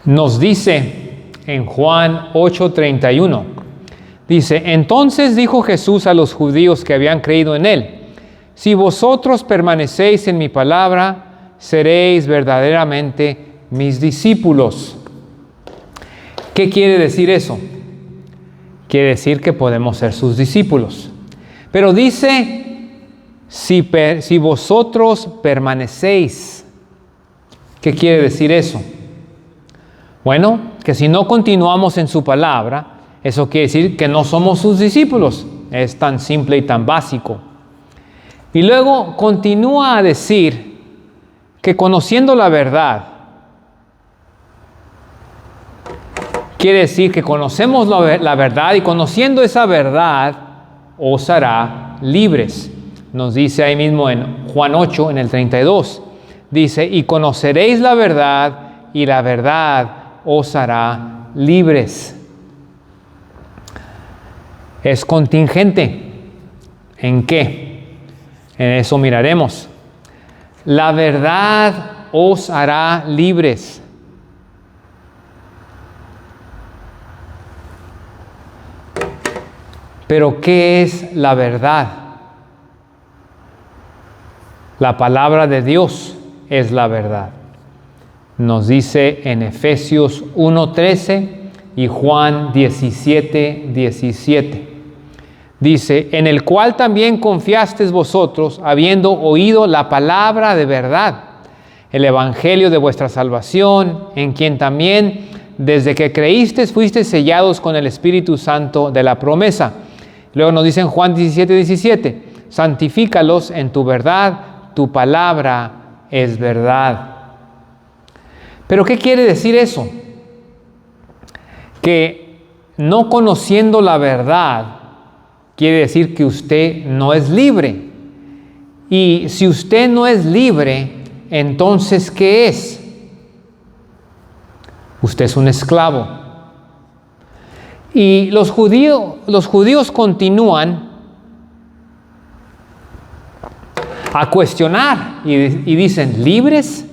nos dice en Juan 8:31, dice: entonces dijo Jesús a los judíos que habían creído en él: si vosotros permanecéis en mi palabra, seréis verdaderamente mis discípulos. ¿Qué quiere decir eso? Quiere decir que podemos ser sus discípulos. Pero dice, si vosotros permanecéis. ¿Qué quiere decir eso? Bueno, que si no continuamos en su palabra, eso quiere decir que no somos sus discípulos. Es tan simple y tan básico. Y luego continúa a decir que conociendo la verdad, quiere decir que conocemos la verdad, y conociendo esa verdad os hará libres. Nos dice ahí mismo en Juan 8, en el 32. Dice: y conoceréis la verdad, y la verdad os hará libres. Es contingente. ¿En qué? En eso miraremos. La verdad os hará libres. Pero ¿qué es la verdad? La palabra de Dios es la verdad. Nos dice en Efesios 1:13 y Juan 17:17. Dice: en el cual también confiasteis vosotros, habiendo oído la palabra de verdad, el evangelio de vuestra salvación, en quien también, desde que creísteis, fuisteis sellados con el Espíritu Santo de la promesa. Luego nos dice en Juan 17:17: santifícalos en tu verdad, tu palabra es verdad. ¿Pero qué quiere decir eso? Que no conociendo la verdad, quiere decir que usted no es libre. Y si usted no es libre, entonces ¿qué es? Usted es un esclavo. Y los judíos continúan a cuestionar y dicen: ¿libres?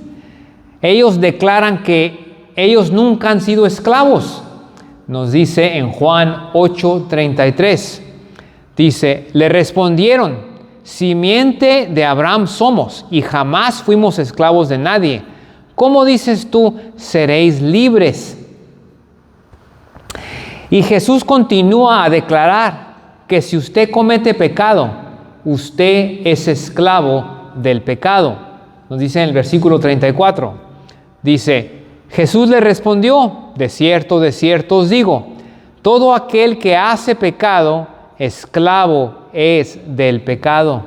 Ellos declaran que ellos nunca han sido esclavos. Nos dice en Juan 8:33. Dice: le respondieron: simiente de Abraham somos, y jamás fuimos esclavos de nadie. ¿Cómo dices tú, seréis libres? Y Jesús continúa a declarar que si usted comete pecado, usted es esclavo del pecado. Nos dice en el versículo 34. Dice: Jesús le respondió: de cierto os digo, todo aquel que hace pecado, esclavo es del pecado.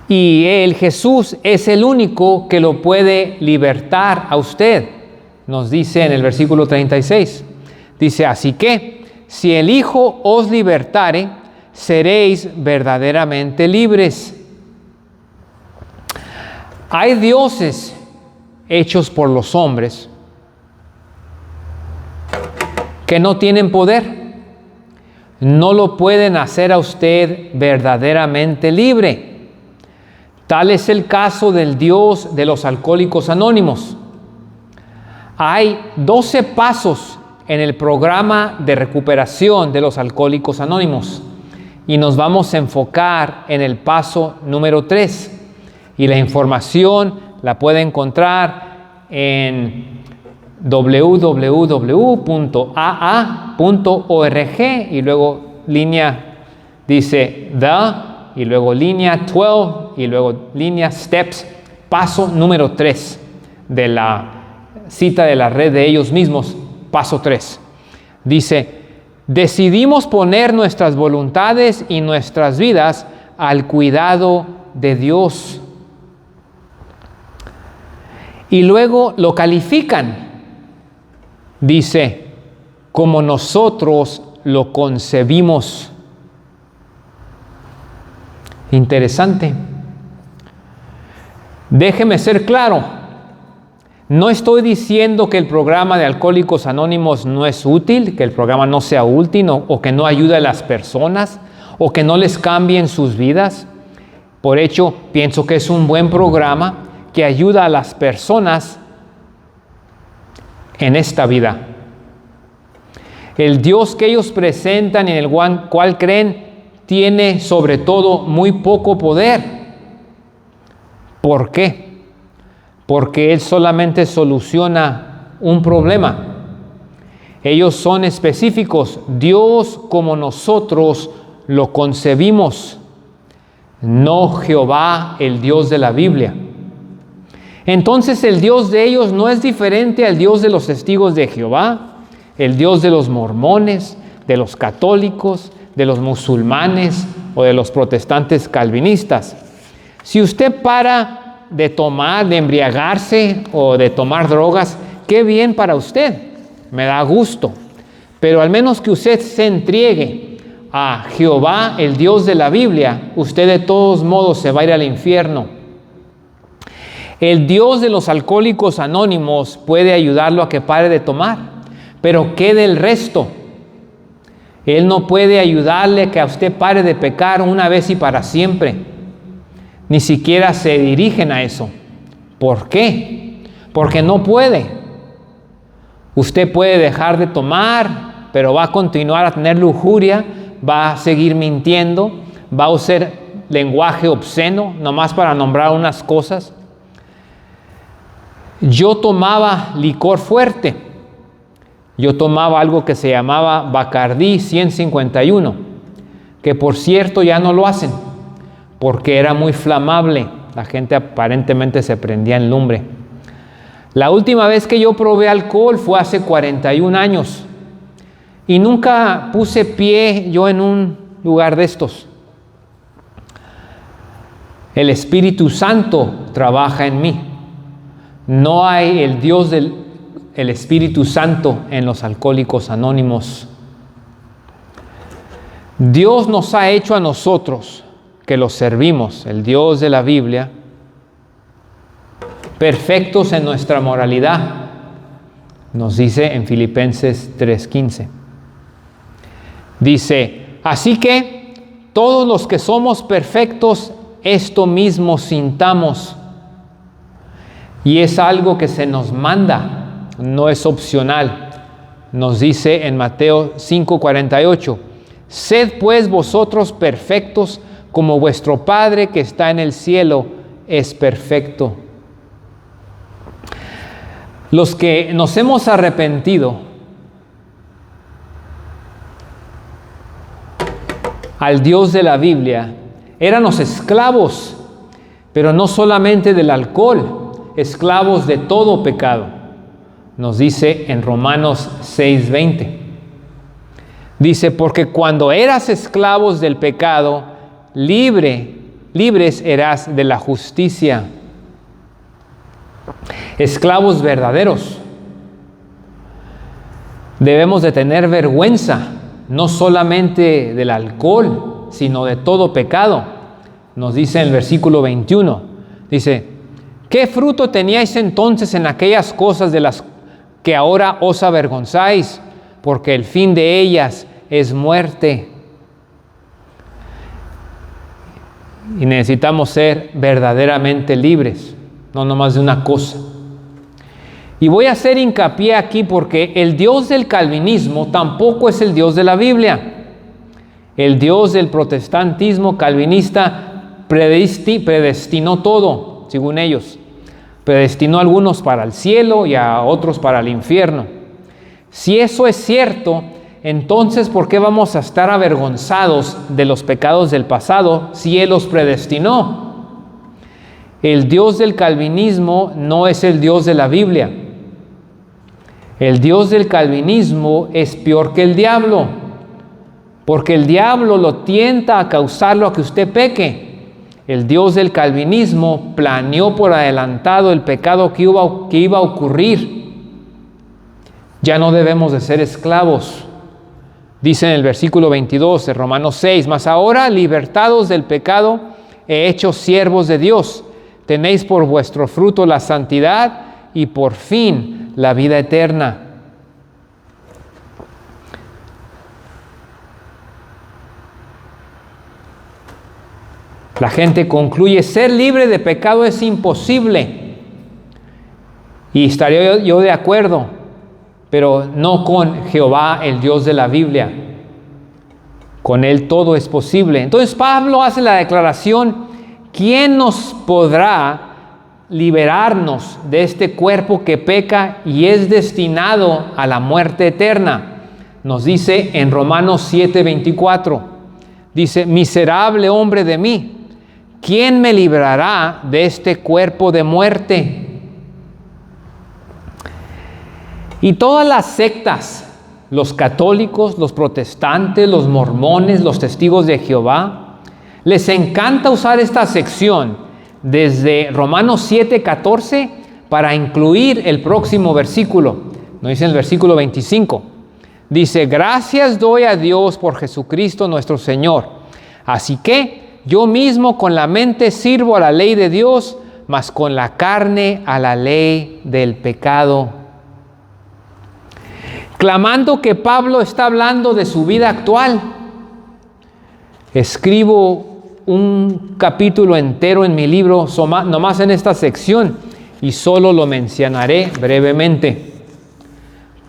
Y él, Jesús, es el único que lo puede libertar a usted. Nos dice en el versículo 36. Dice: así que, si el Hijo os libertare, seréis verdaderamente libres. Hay dioses hechos por los hombres que no tienen poder. No lo pueden hacer a usted verdaderamente libre. Tal es el caso del Dios de los Alcohólicos Anónimos. Hay 12 pasos en el programa de recuperación de los Alcohólicos Anónimos y nos vamos a enfocar en el paso número 3. Y la información la puede encontrar en www.aa.org y luego línea dice y luego línea 12 y luego línea steps, paso número 3 de la cita de la red de ellos mismos, paso 3. Dice: decidimos poner nuestras voluntades y nuestras vidas al cuidado de Dios. Y luego lo califican. Dice: como nosotros lo concebimos. Interesante. Déjeme ser claro. No estoy diciendo que el programa de Alcohólicos Anónimos no es útil, que el programa no sea útil o que no ayude a las personas o que no les cambien sus vidas. Por hecho, pienso que es un buen programa que ayuda a las personas en esta vida. El Dios que ellos presentan y en el cual creen tiene sobre todo muy poco poder. ¿Por qué? Porque Él solamente soluciona un problema. Ellos son específicos. Dios como nosotros lo concebimos, no Jehová, el Dios de la Biblia. Entonces el Dios de ellos no es diferente al Dios de los testigos de Jehová, el Dios de los mormones, de los católicos, de los musulmanes o de los protestantes calvinistas. Si usted para de tomar, de embriagarse o de tomar drogas, qué bien para usted, me da gusto. Pero al menos que usted se entregue a Jehová, el Dios de la Biblia, usted de todos modos se va a ir al infierno. El Dios de los alcohólicos anónimos puede ayudarlo a que pare de tomar, pero ¿qué del resto? Él no puede ayudarle a que a usted pare de pecar una vez y para siempre. Ni siquiera se dirigen a eso. ¿Por qué? Porque no puede. Usted puede dejar de tomar, pero va a continuar a tener lujuria, va a seguir mintiendo, va a usar lenguaje obsceno, nomás para nombrar unas cosas. Yo tomaba licor fuerte. Yo tomaba algo que se llamaba Bacardí 151, que por cierto ya no lo hacen, porque era muy flamable. La gente aparentemente se prendía en lumbre. La última vez que yo probé alcohol fue hace 41 años. Y nunca puse pie yo en un lugar de estos. El Espíritu Santo trabaja en mí. No hay el Dios del Espíritu Santo en los alcohólicos anónimos. Dios nos ha hecho a nosotros, que los servimos, el Dios de la Biblia, perfectos en nuestra moralidad, nos dice en Filipenses 3:15. Dice, así que todos los que somos perfectos, esto mismo sintamos. Y es algo que se nos manda, no es opcional. Nos dice en Mateo 5:48, sed pues vosotros perfectos como vuestro Padre que está en el cielo es perfecto. Los que nos hemos arrepentido al Dios de la Biblia, éramos esclavos, pero no solamente del alcohol, esclavos de todo pecado. Nos dice en Romanos 6:20. Dice, porque cuando eras esclavos del pecado, libres eras de la justicia. Esclavos verdaderos. Debemos de tener vergüenza, no solamente del alcohol, sino de todo pecado. Nos dice en el versículo 21, dice, ¿qué fruto teníais entonces en aquellas cosas de las que ahora os avergonzáis? Porque el fin de ellas es muerte. Y necesitamos ser verdaderamente libres, no nomás de una cosa. Y voy a hacer hincapié aquí porque el Dios del calvinismo tampoco es el Dios de la Biblia. El Dios del protestantismo calvinista predestinó todo, según ellos. Predestinó a algunos para el cielo y a otros para el infierno. Si eso es cierto, entonces ¿por qué vamos a estar avergonzados de los pecados del pasado si Él los predestinó? El Dios del calvinismo no es el Dios de la Biblia. El Dios del calvinismo es peor que el diablo, porque el diablo lo tienta a causarlo a que usted peque. El Dios del calvinismo planeó por adelantado el pecado que iba a ocurrir. Ya no debemos de ser esclavos. Dice en el versículo 22 de Romanos 6, mas ahora, libertados del pecado, he hecho siervos de Dios. Tenéis por vuestro fruto la santidad y por fin la vida eterna. La gente concluye, ser libre de pecado es imposible. Y estaría yo de acuerdo, pero no con Jehová, el Dios de la Biblia. Con Él todo es posible. Entonces Pablo hace la declaración: ¿quién nos podrá liberarnos de este cuerpo que peca y es destinado a la muerte eterna? Nos dice en Romanos 7:24, dice: miserable hombre de mí, ¿quién me librará de este cuerpo de muerte? Y todas las sectas, los católicos, los protestantes, los mormones, los testigos de Jehová, les encanta usar esta sección desde Romanos 7:14 para incluir el próximo versículo. Nos dice en el versículo 25. Dice: gracias doy a Dios por Jesucristo nuestro Señor. Así que yo mismo con la mente sirvo a la ley de Dios, mas con la carne a la ley del pecado. Clamando que Pablo está hablando de su vida actual. Escribo un capítulo entero en mi libro, nomás en esta sección, y solo lo mencionaré brevemente.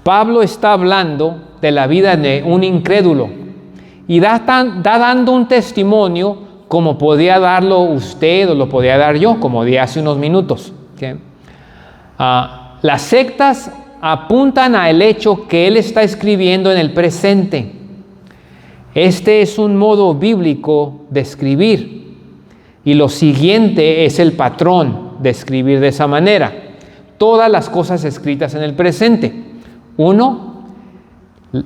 Pablo está hablando de la vida de un incrédulo y da dando un testimonio como podía darlo usted o lo podía dar yo, como di hace unos minutos. ¿Okay? Las sectas apuntan al hecho que él está escribiendo en el presente. Este es un modo bíblico de escribir, y lo siguiente es el patrón de escribir de esa manera. Todas las cosas escritas en el presente. 1,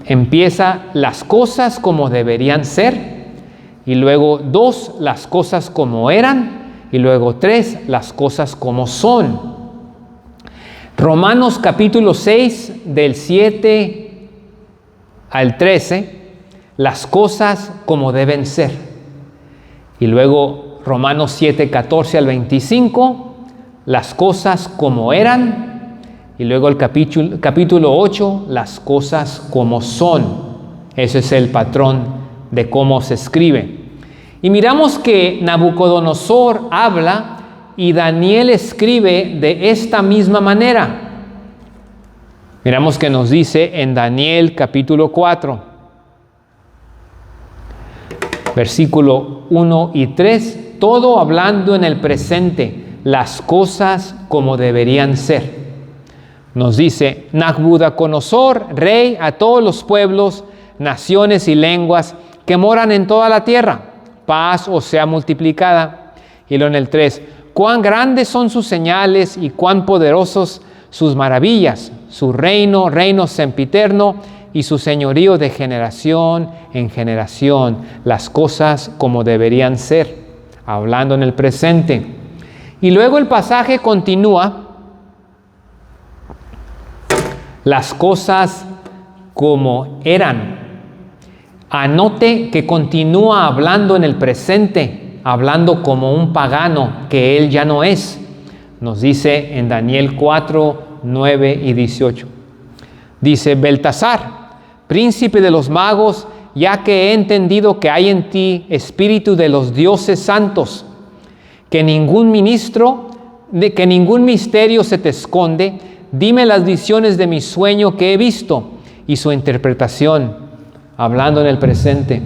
empieza las cosas como deberían ser, y luego 2, las cosas como eran, y luego 3, las cosas como son. Romanos capítulo 6, del 7 al 13, las cosas como deben ser. Y luego Romanos 7, 14 al 25, las cosas como eran. Y luego el capítulo 8, las cosas como son. Ese es el patrón de cómo se escribe. Y miramos que Nabucodonosor habla y Daniel escribe de esta misma manera. Miramos que nos dice en Daniel capítulo 4, versículo 1 y 3, todo hablando en el presente, las cosas como deberían ser. Nos dice: Nabucodonosor, rey a todos los pueblos, naciones y lenguas que moran en toda la tierra, paz os sea multiplicada. Y luego en el 3, cuán grandes son sus señales y cuán poderosos sus maravillas, su reino, reino sempiterno, y su señorío de generación en generación, las cosas como deberían ser, hablando en el presente. Y luego el pasaje continúa: las cosas como eran. Anote que continúa hablando en el presente, hablando como un pagano que él ya no es. Nos dice en Daniel 4, 9 y 18. Dice: Beltasar, príncipe de los magos, ya que he entendido que hay en ti espíritu de los dioses santos, que ningún misterio se te esconde, dime las visiones de mi sueño que he visto y su interpretación, hablando en el presente.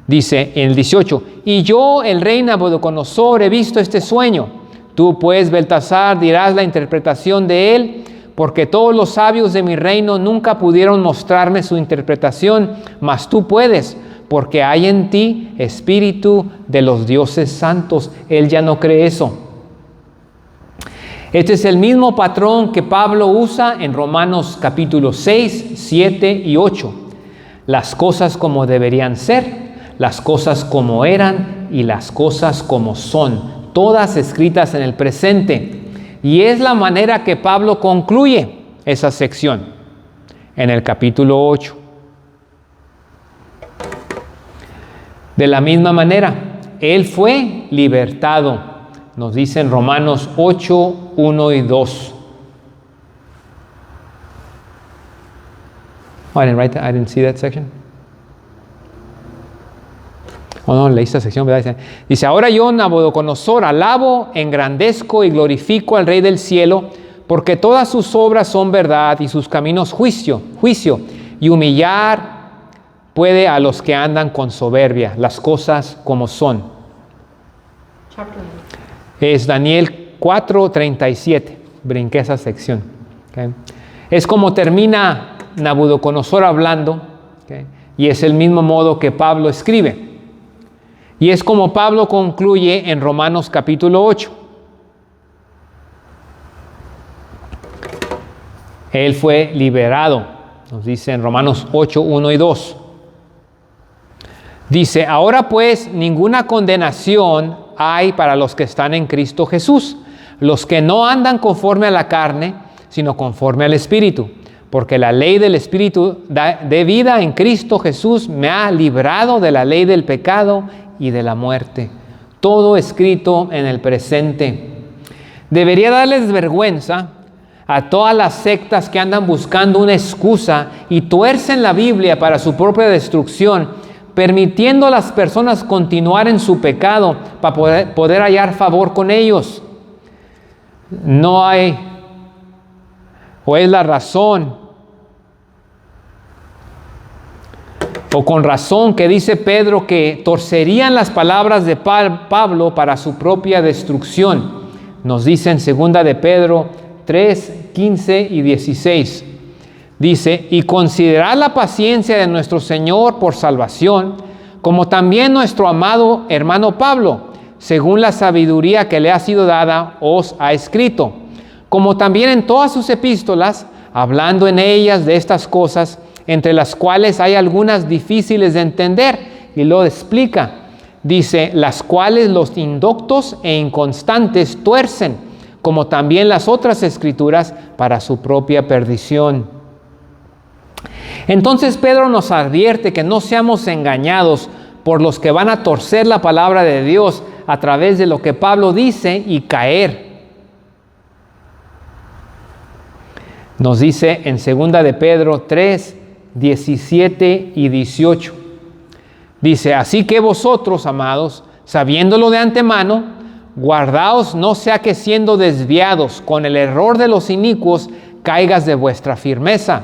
Dice en el 18: y yo, el rey Nabucodonosor, he visto este sueño. Tú pues, Beltasar, dirás la interpretación de él, porque todos los sabios de mi reino nunca pudieron mostrarme su interpretación, mas tú puedes, porque hay en ti espíritu de los dioses santos. Él ya no cree eso. Este es el mismo patrón que Pablo usa en Romanos capítulo 6, 7 y 8. Las cosas como deberían ser, las cosas como eran y las cosas como son, todas escritas en el presente. Y es la manera que Pablo concluye esa sección en el capítulo 8. De la misma manera, él fue libertado. Nos dice en Romanos 8, 1 y 2. Oh, I didn't see that section. Oh, no, leí esta sección, ¿verdad? Dice: ahora yo, Nabucodonosor, alabo, engrandezco y glorifico al Rey del cielo, porque todas sus obras son verdad y sus caminos juicio, y humillar puede a los que andan con soberbia, las cosas como son. Es Daniel 4:37. Brinqué esa sección. ¿Okay? Es como termina Nabucodonosor hablando, ¿okay? Y es el mismo modo que Pablo escribe. Y es como Pablo concluye en Romanos capítulo 8. Él fue liberado, nos dice en Romanos 8, 1 y 2. Dice, ahora pues ninguna condenación hay para los que están en Cristo Jesús, los que no andan conforme a la carne, sino conforme al Espíritu. Porque la ley del Espíritu de vida en Cristo Jesús me ha librado de la ley del pecado y de la muerte. Todo escrito en el presente. Debería darles vergüenza a todas las sectas que andan buscando una excusa y tuercen la Biblia para su propia destrucción, permitiendo a las personas continuar en su pecado para poder hallar favor con ellos. No hay, o es la razón, o con razón que dice Pedro que torcerían las palabras de Pablo para su propia destrucción. Nos dice en 2 de Pedro 3, 15 y 16. Dice, y considerad la paciencia de nuestro Señor por salvación, como también nuestro amado hermano Pablo, según la sabiduría que le ha sido dada, os ha escrito, como también en todas sus epístolas, hablando en ellas de estas cosas, entre las cuales hay algunas difíciles de entender, y lo explica. Dice, las cuales los indoctos e inconstantes tuercen, como también las otras escrituras, para su propia perdición. Entonces Pedro nos advierte que no seamos engañados por los que van a torcer la palabra de Dios a través de lo que Pablo dice y caer. Nos dice en 2 de Pedro 3, 17 y 18. Dice, así que vosotros, amados, sabiéndolo de antemano, guardaos no sea que siendo desviados con el error de los inicuos, caigas de vuestra firmeza,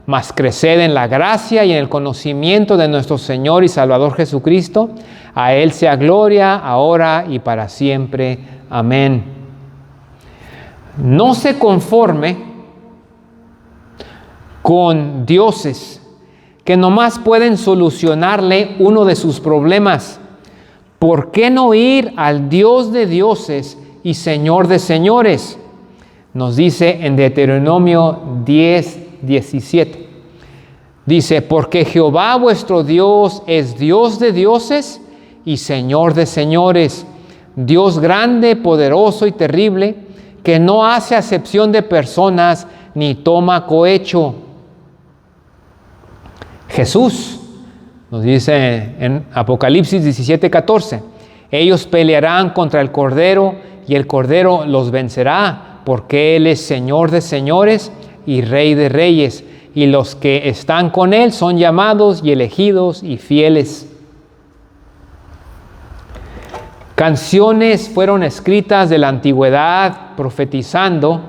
mas creced en la gracia y en el conocimiento de nuestro Señor y Salvador Jesucristo. A Él sea gloria, ahora y para siempre. Amén. No se conforme con dioses que nomás pueden solucionarle uno de sus problemas. ¿Por qué no ir al Dios de dioses y Señor de señores? Nos dice en Deuteronomio 10, 17. Dice, porque Jehová vuestro Dios es Dios de dioses y Señor de señores, Dios grande, poderoso y terrible, que no hace acepción de personas ni toma cohecho. Jesús nos dice en Apocalipsis 17, 14, ellos pelearán contra el Cordero y el Cordero los vencerá, porque Él es Señor de señores y Rey de reyes, y los que están con Él son llamados y elegidos y fieles. Canciones fueron escritas de la antigüedad profetizando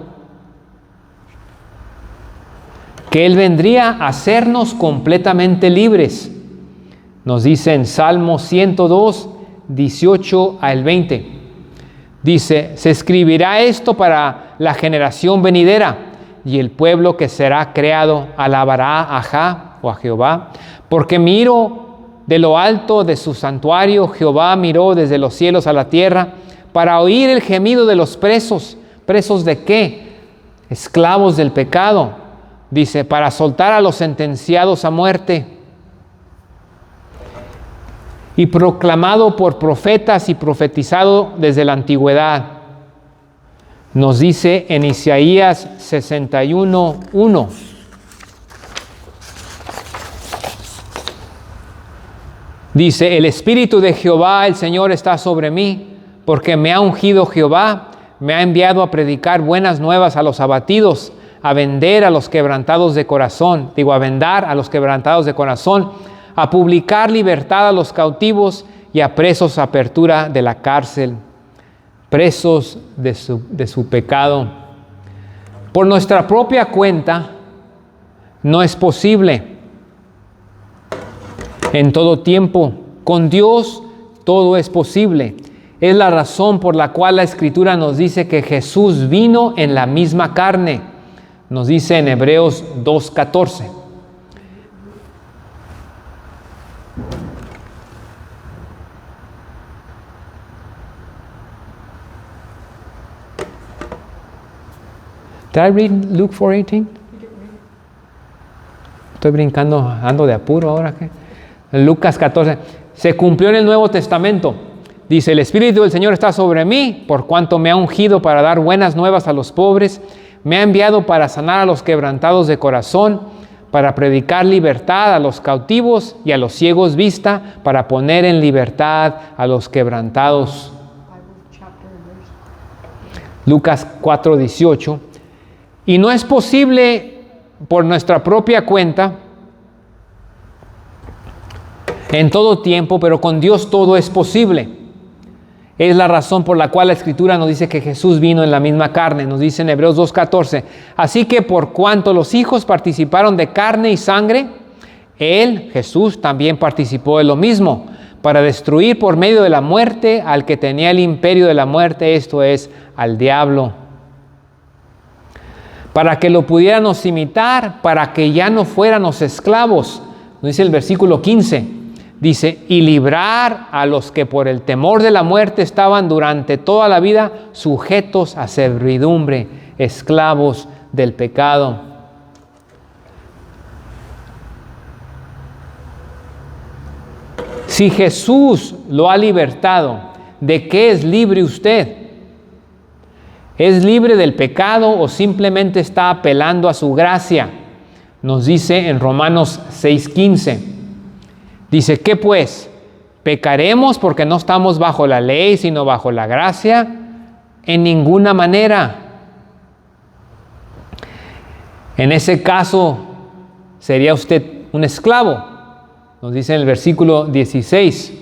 que Él vendría a hacernos completamente libres. Nos dice en Salmo 102, 18 al 20. Dice, se escribirá esto para la generación venidera, y el pueblo que será creado alabará a Jah o a Jehová, porque miro de lo alto de su santuario, Jehová miró desde los cielos a la tierra, para oír el gemido de los presos. ¿Presos de qué? Esclavos del pecado. Dice, para soltar a los sentenciados a muerte. Y proclamado por profetas y profetizado desde la antigüedad. Nos dice en Isaías 61, 1. Dice, el Espíritu de Jehová, el Señor, está sobre mí, porque me ha ungido Jehová, me ha enviado a predicar buenas nuevas a los abatidos, a vender a los quebrantados de corazón, a vendar a los quebrantados de corazón, a publicar libertad a los cautivos y a presos apertura de la cárcel, presos de su pecado. Por nuestra propia cuenta no es posible. En todo tiempo, con Dios todo es posible. Es la razón por la cual la Escritura nos dice que Jesús vino en la misma carne. Nos dice en Hebreos 2:14. Did I read Luke 4:18? Estoy brincando, ando de apuro ahora. ¿Qué? Lucas 14. Se cumplió en el Nuevo Testamento. Dice, el Espíritu del Señor está sobre mí, por cuanto me ha ungido para dar buenas nuevas a los pobres, me ha enviado para sanar a los quebrantados de corazón, para predicar libertad a los cautivos y a los ciegos vista, para poner en libertad a los quebrantados. Lucas 4:18. Y no es posible por nuestra propia cuenta, en todo tiempo, pero con Dios todo es posible. Es la razón por la cual la Escritura nos dice que Jesús vino en la misma carne. Nos dice en Hebreos 2:14. Así que por cuanto los hijos participaron de carne y sangre, Él, Jesús, también participó de lo mismo, para destruir por medio de la muerte al que tenía el imperio de la muerte, esto es, al diablo. Para que lo pudiéramos imitar, para que ya no fuéramos esclavos. Nos dice el versículo 15. Dice, y librar a los que por el temor de la muerte estaban durante toda la vida sujetos a servidumbre, esclavos del pecado. Si Jesús lo ha libertado, ¿de qué es libre usted? ¿Es libre del pecado o simplemente está apelando a su gracia? Nos dice en Romanos 6:15. Dice, ¿qué pues? ¿Pecaremos porque no estamos bajo la ley, sino bajo la gracia? En ninguna manera. En ese caso, ¿sería usted un esclavo? Nos dice en el versículo 16.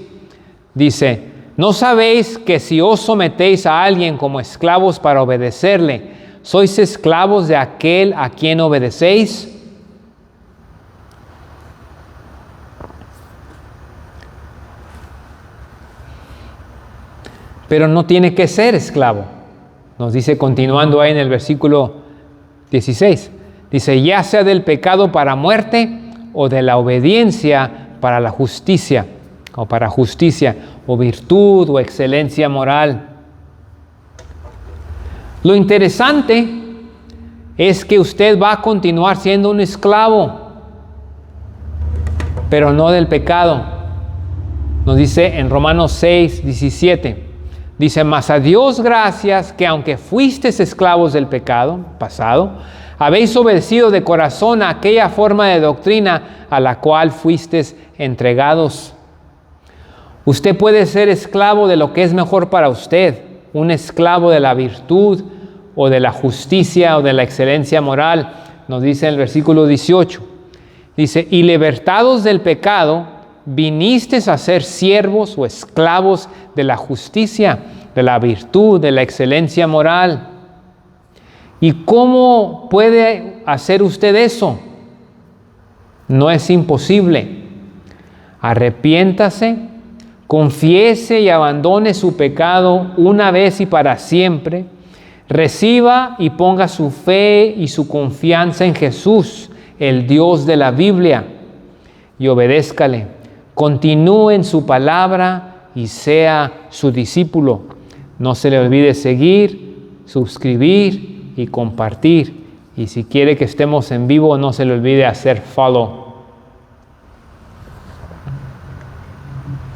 Dice, ¿no sabéis que si os sometéis a alguien como esclavos para obedecerle, sois esclavos de aquel a quien obedecéis? Pero no tiene que ser esclavo. Nos dice, continuando ahí en el versículo 16, dice, ya sea del pecado para muerte o de la obediencia para la justicia, o para justicia, o virtud, o excelencia moral. Lo interesante es que usted va a continuar siendo un esclavo, pero no del pecado. Nos dice en Romanos 6:17. Dice, mas a Dios gracias que aunque fuisteis esclavos del pecado pasado, habéis obedecido de corazón a aquella forma de doctrina a la cual fuisteis entregados. Usted puede ser esclavo de lo que es mejor para usted, un esclavo de la virtud o de la justicia o de la excelencia moral. Nos dice en el versículo 18. Dice, y libertados del pecado, vinisteis a ser siervos o esclavos de la justicia, de la virtud, de la excelencia moral. ¿Y cómo puede hacer usted eso? No es imposible. Arrepiéntase, confiese y abandone su pecado una vez y para siempre. Reciba y ponga su fe y su confianza en Jesús, el Dios de la Biblia, y obedézcale. Continúe en su palabra y sea su discípulo. No se le olvide seguir, suscribir y compartir. Y si quiere que estemos en vivo, no se le olvide hacer follow.